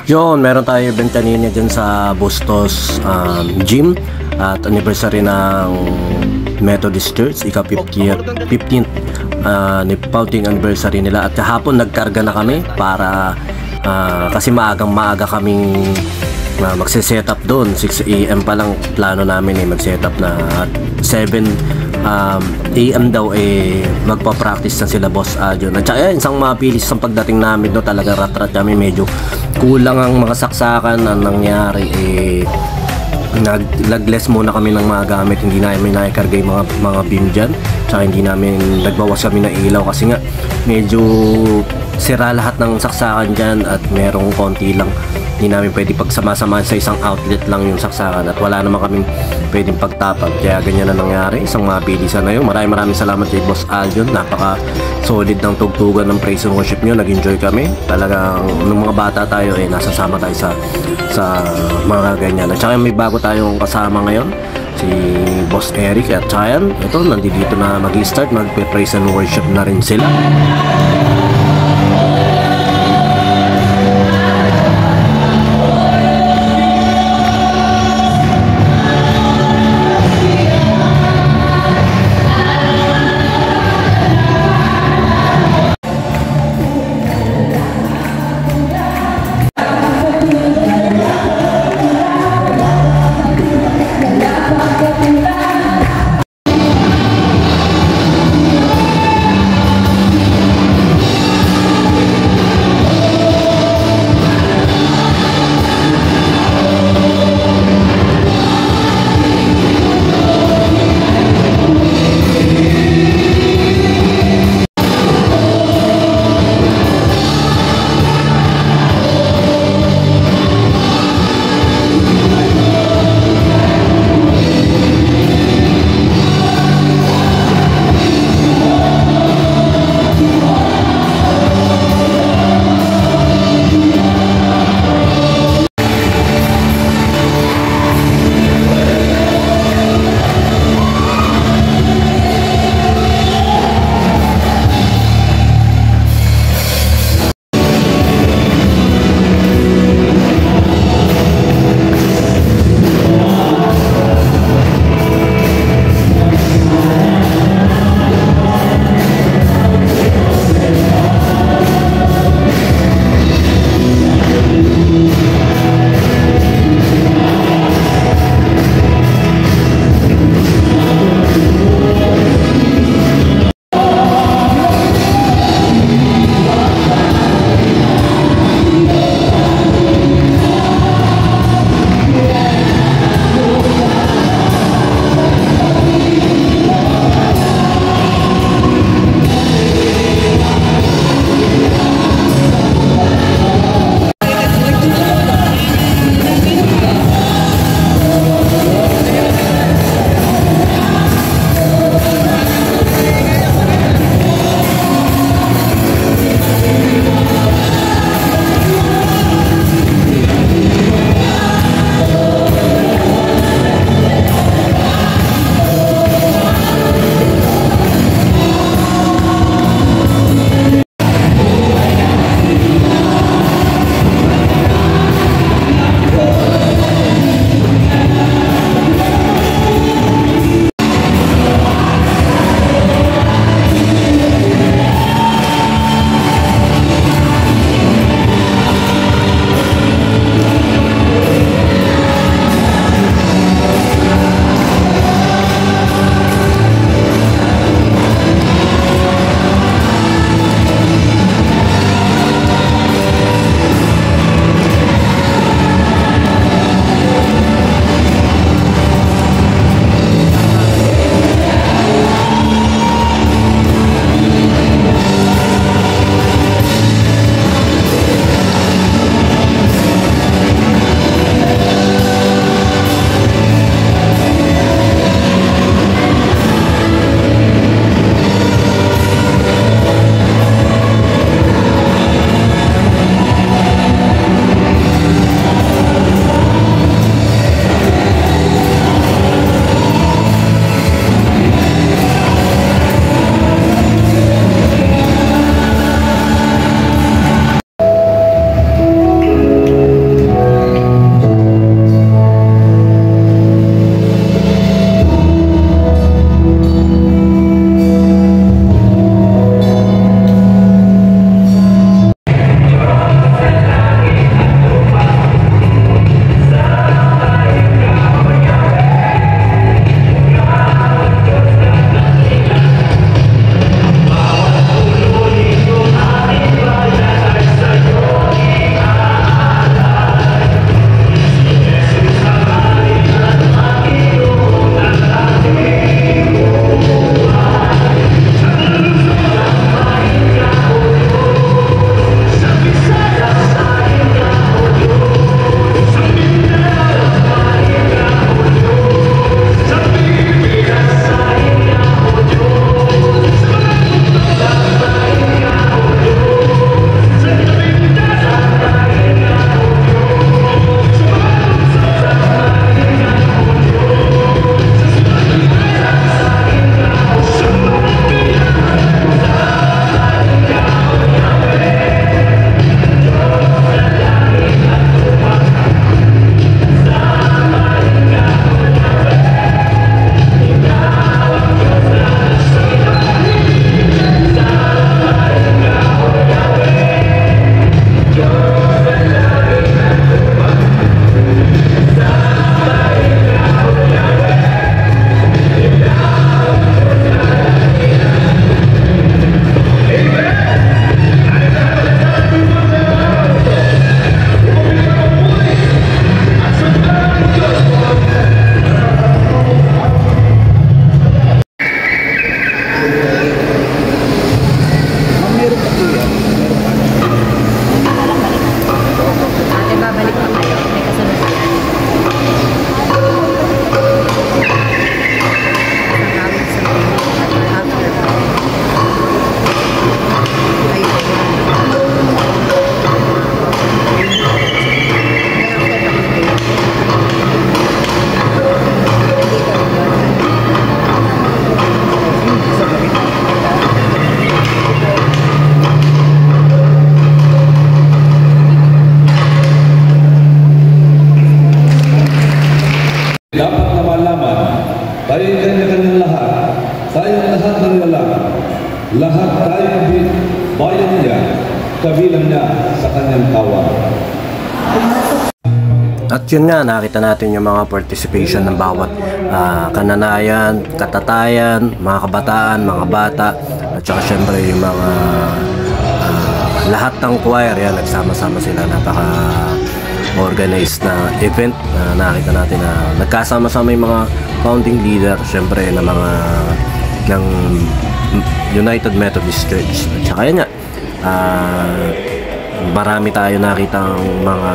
Yun, meron tayo event kanina dyan sa Bustos Gym at anniversary ng Methodist Church, ika-15th founding anniversary nila. At kahapon nagkarga na kami para kasi maaga kaming magse-set up doon. 6 AM pa lang plano namin mag-set up na. At 7 AM daw magpa-practice na sila Boss Adjon. At saka isang mabilis ang pagdating namin no, talaga rat-rat kami, medyo kulang ang mga saksakan. Ang nangyari nag-less muna kami ng mga gamit, hindi namin naikarga yung mga beam dyan, tsaka hindi namin nagbawas kami ng ilaw kasi nga medyo sira lahat ng saksakan dyan at merong konti lang, hindi namin pwede pagsama-samahan sa isang outlet lang yung saksakan at wala naman kaming pwedeng pagtapag, kaya ganyan na nangyari. Isang mabilisan na yun. Maraming salamat kay Boss Adjon, napaka solid ng tugtugan ng praise and worship nyo, nag-enjoy kami talagang. Nung mga bata tayo nasasama tayo sa mga ganyan. At saka may bago tayong kasama ngayon, si Boss Eric at Chayan. Ito, nandito na mag-start, magpe-praise and worship na rin sila. yun nga, nakita natin yung mga participation ng bawat kananayan, katatayan, mga kabataan, mga bata, at saka syempre yung mga lahat ng choir, yan, nagsama-sama sila. Napaka organized na event na nakita natin na nagkasama-sama yung mga founding leader, syempre na mga ng United Methodist Church. At saka yan nga, marami tayo nakitang mga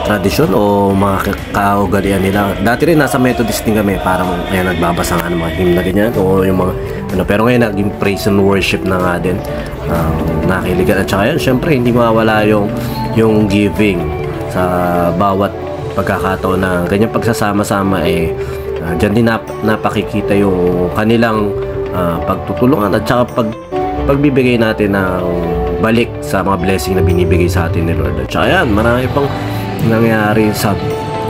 tradisyon o mga kaugalian nila. Dati rin nasa Methodist din kami, parang ayan, nagbabasa nga ng mga hymn na ganyan o yung mga ano, pero ngayon naging praise and worship na nga din. Nakiligan. At saka yan, syempre hindi mawala yung giving sa bawat pagkakataon na ganyan pagsasama-sama. Dyan din napakikita yung kanilang pagtutulungan at saka pagbibigay natin ng balik sa mga blessing na binibigay sa atin ni Lord. At saka yan, marami pang nangyari sa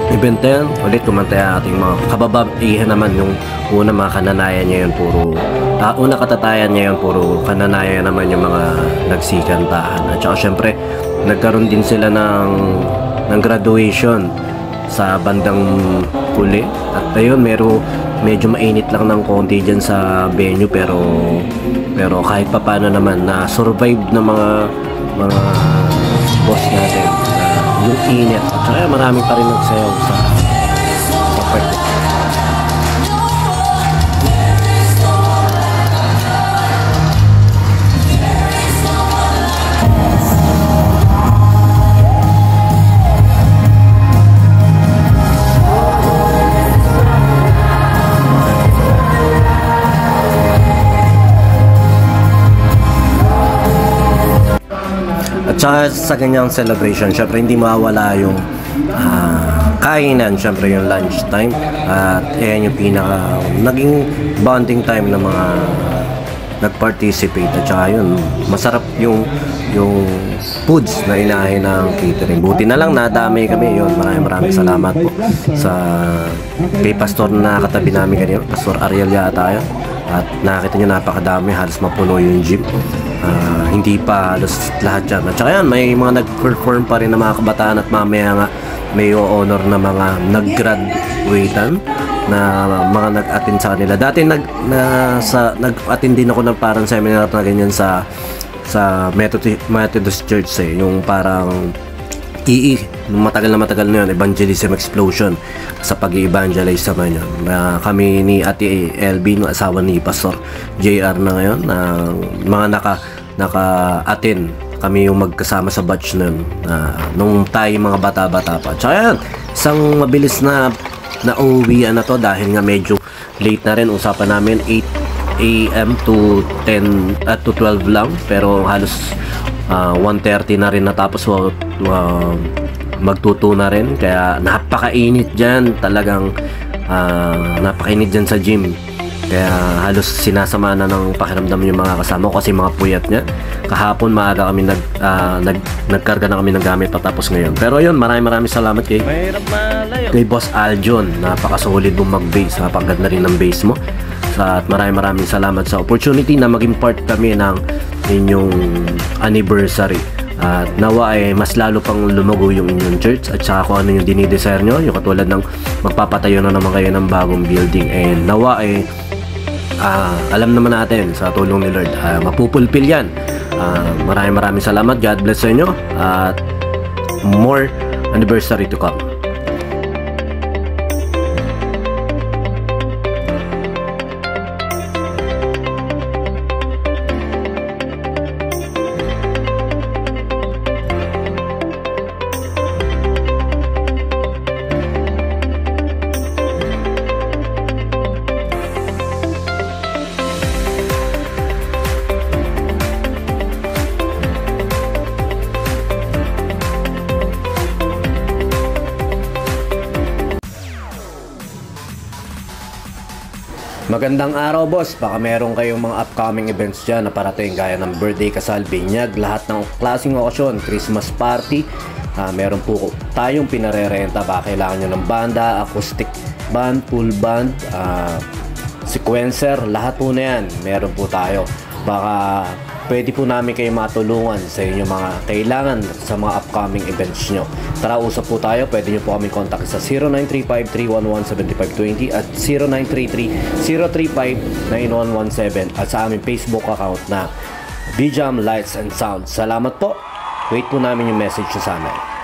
event na yan. Ulit kumantaya ating mga kababaihan naman yung una mga kananayan niya yun, una katatayan niya yun, puro kananayan naman yung mga nagsikantahan. At saka syempre nagkaroon din sila ng graduation sa bandang huli. At ayun, medyo mainit lang ng konti dyan sa venue, pero kahit pa paano naman na survive ng mga boss natin yung init. At saka marami pa rin nagsayaw sa part. Tsaka sa ganyang celebration, syempre hindi mawala yung kainan, syempre yung lunch time. At yan yung naging bonding time ng mga nag-participate. At saka yun, masarap yung foods na inahin ng catering. Buti na lang nadami kami yun. Maraming salamat po sa kay pastor na katabi namin kanina, Pastor Ariel yata yun. At nakita nyo napakadami, halos mapuno yung gym. Hindi pa halos lahat dyan. At saka yan, may mga nag-perform pa rin na mga kabataan at mamaya nga may honor na mga nag-graduatean na mga nag-attend sa kanila. Dati nag-attend din ako ng parang seminar na ganyan sa Methodist Church yung parang matagal na yun, evangelism explosion sa pag-i-evangelize naman yun. Kami ni Ate LB, no, asawa ni Pastor JR na ngayon, na mga naka-attend kami yung magkasama sa batch nun nung tayo mga bata-bata pa. Tsaka yan, isang mabilis na uuwian na to dahil nga medyo late na rin. Usapan namin 8 AM to 10 to 12 lang, pero halos 1:30 na rin natapos, magtuto na rin, kaya napakainit dyan talagang, napakainit dyan sa gym, kaya halos sinasama na ng pakiramdam yung mga kasama ko kasi mga puyat niya. Kahapon maaga kami nagkarga na kami ng gamit patapos ngayon. Pero yun, maraming salamat kay Boss Aljon, napakasolid mong mag-bass, napakaganda rin ng bass mo. At maraming salamat sa opportunity na maging part kami ng inyong anniversary. At nawa ay mas lalo pang lumago yung inyong church, at saka kung ano yung dinidesire nyo, yung katulad ng magpapatayo na naman kayo ng bagong building, and nawa ay alam naman natin sa tulong ni Lord mapupulpil yan. Maraming salamat. God bless sa inyo at more anniversary to come. Magandang araw, boss. Baka meron kayong mga upcoming events dyan na parating, gaya ng birthday, kasal, binyag, lahat ng klaseng okasyon, Christmas party. Meron po tayong pinarerenta. Baka kailangan nyo ng banda, acoustic band, full band, sequencer, lahat po na yan meron po tayo. Baka pwede po namin kayo matulungan sa inyong mga kailangan sa mga upcoming events nyo. Tara, usap po tayo. Pwede nyo po kami contact sa 0935-311-7520 at 0933-035-9117 at sa aming Facebook account na BJAM Lights and Sound. Salamat po. Wait po namin yung message nyo sa amin.